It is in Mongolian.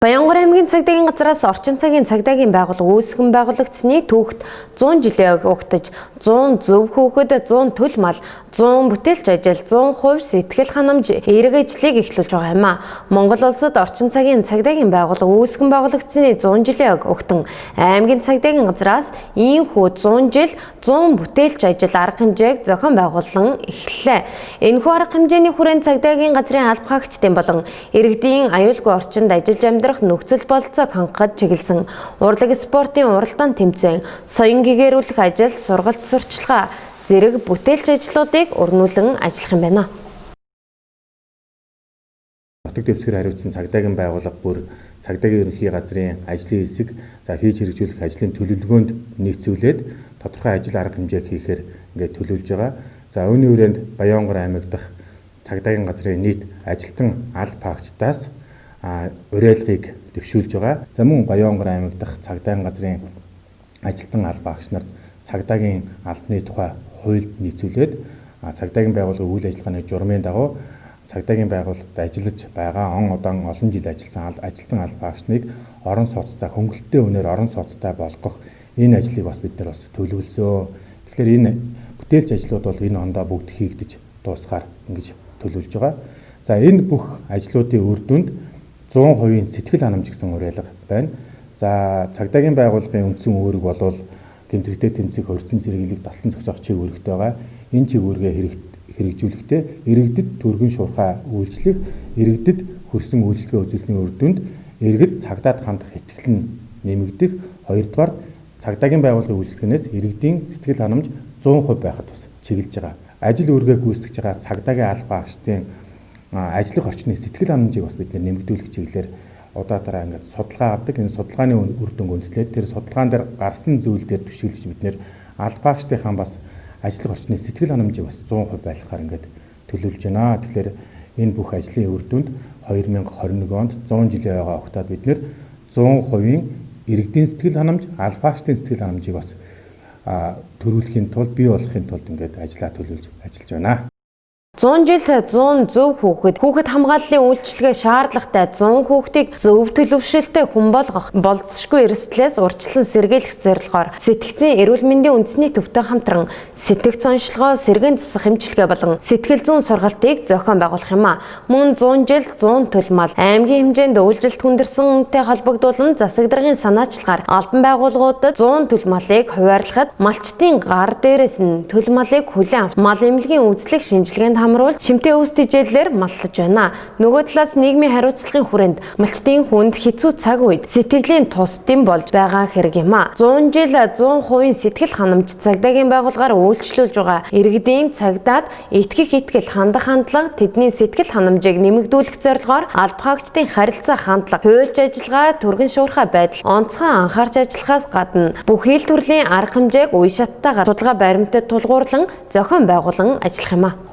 Баянгар аймгийн цагдаагийн газраас орчин цагийн цагдаагийн байгууллага үүсгэн байгуулагдсны түүхт 100 жилийн угтаж 100 зөв хүүхэд, 100 төл мал, 100 бүтээлч ажил, 100% сэтгэл ханамж эерэг ажлыг эхлүүлж байгаа юм а. Монгол улсад орчин цагийн цагдаагийн байгууллага үүсгэн байгуулагдсны 100 жилийн угтан аймгийн цагдаагийн газраас ийхүү 100 жил 100 бүтээлч ажил арга хэмжээг зохион байгуулан эхэллээ. Энэхүү арга хэмжээний хүрээнд цагдаагийн газрын алба хаагчдын болон иргэдийн аюулгүй орчинд ажиллаж амьдрах нөхцөл бололцоог хангахад чиглэсэн урлаг спортын уралдаан тэмцээн, соён гэгээрүүлэх ажил, сургалт сурчлагаа зэрэг бүтээлч ажлуудыг өрнүүлэн ажиллах юм байна. Нутаг дэвсгэр хариуцсан цагдаагийн байгууллага бүр цагдаагийн ерөнхий газрын ажлын хэсэг хийж хэрэгжүүлэх ажлын төлөвлөгөөнд нийцүүлээд тодорхой ажил арга хэмжээг хийхээр ингээд төлөвлөж байгаа. За үүний хүрээнд Баянгар аймаг дахь цагдаагийн газрын нийт ажилтан алба хаагчдаас уриалгыг дэвшүүлж байгаа. За мөн Баянгар аймаг дахь цагдаагийн газрын ажилтан алба хаагч нарт цагдаагийн албаны тухай хуульд нийцүүлээд цагдаагийн байгууллагын үйл ажиллагааны журмын дагуу цагдаагийн байгууллагад ажиллаж байгаа олон жил ажилласан ажилтан алба хаагчныг орон сууцтай хөнгөлөлттэй үнээр орон сууцтай болгох энэ ажлыг бас бид нар бас төлөвлөсөн. Тэгэхээр энэ бүтээлч ажлууд бол энэ ондоо бүгд хийгдэж дуусгаар ингэж төлөвлөж байгаа. За энэ бүх ажлуудын үр дүнд 100% сэтгэл ханамж гэсэн уриалга байна. За цагдаагийн байгууллагын үндсэн үүрэг болвол гэмтэгтэй тэмцэх хоригдсон сэргийлэх таслан зогсоох чиглэлтэй байгаа. Энэ чиглэлгээ хэрэгжүүлэхдээ иргэдэд түргэн шуурхай үйлчлэх, иргэдэд хөрсөн үйлчлэгээ үзүүлсний үр дүнд иргэд цагдаад хандах итгэл нь нэмэгдэх. Хоёрдугаар цагдаагийн байгууллагын үйлчлэгнээс иргэдийн сэтгэл ханамж 100% байхад бас чиглэж байгаа. Ажил үүргээ гүйцэтгэж байгаа цагдаагийн алба хаагчдын ажиллах орчны сэтгэл ханамжийг бас бид нэмэгдүүлэх чиглэлээр удаатараа ингээд судалгаа авдаг. Энэ судалгааны үр дүнг үндэслээд тэр судалгаан дээр гарсан зүйл дээр түшиглэж бид нэр алба хаагчдынхаа бас ажиллах орчны сэтгэл ханамжийг бас 100% байлгахаар ингээд төлөвлөж байна. Тэгэхээр энэ бүх ажлын үр дүнд 2021 онд 100 жилийн ойгоо огтаад бид нэр 100% иргэдийн сэтгэл ханамж, алба хаагчдын сэтгэл ханамжийг бас төрүүлэхийн тулд бий болгохын тулд ингээд ажиллаж ажиллаж байна. 100 жил 100 зөв хүүхэд хамгааллын үйлчилгээ шаардлагатай 100 хүүхдийг зөв төлөвшөлтөй хүн болгох болцсошгүй эрсдлээс урьдчилан сэргийлэх зорилгоор сэтгцийн эрүүл мэндийн үндэсний төвтэй хамтран сэтгц онцлогоо сэргээн засах эмчилгээ болон сэтгэл зүйн сургалтыг зохион байгуулах юм а. Мөн 100 жил 100 төл мал аймгийн хэмжээнд үйлжилт хүндэрсэн үнэтэй холбогдуулан засаг даргын санаачлагаар албан байгууллагуудад 100 төл малыг хуваарлахад малчдын гар дээрээс нь төл малыг хүлээн авч мал эмнэлгийн үзлэг шинжилгээнд хамруулж шимтээ өвс дижээлээр маллаж байна. Нөгөө талаас нийгмийн хариуцлагын хүрээнд малчдын хүнд хэцүү цаг үед сэтгэлийн тусдын болж байгаа хэрэг юм а. 100 жил 100% сэтгэл ханамж цагдаагийн байгууллагаар үйлчлүүлж байгаа иргэдийн цагдаад итгэх итгэл хандах хандлага тэдний сэтгэл ханамжийг нэмэгдүүлэх зорилгоор алба хаагчдын харилцаа хандлага, хуульч ажиллагаа, түргэн шуурхай байдал, онцгой анхаарч ажиллахаас гадна бүхий л төрлийн арга хэмжээг үе шаттайгаар судалгаа баримтад тулгуурлан зохион байгуулан ажиллах юм а.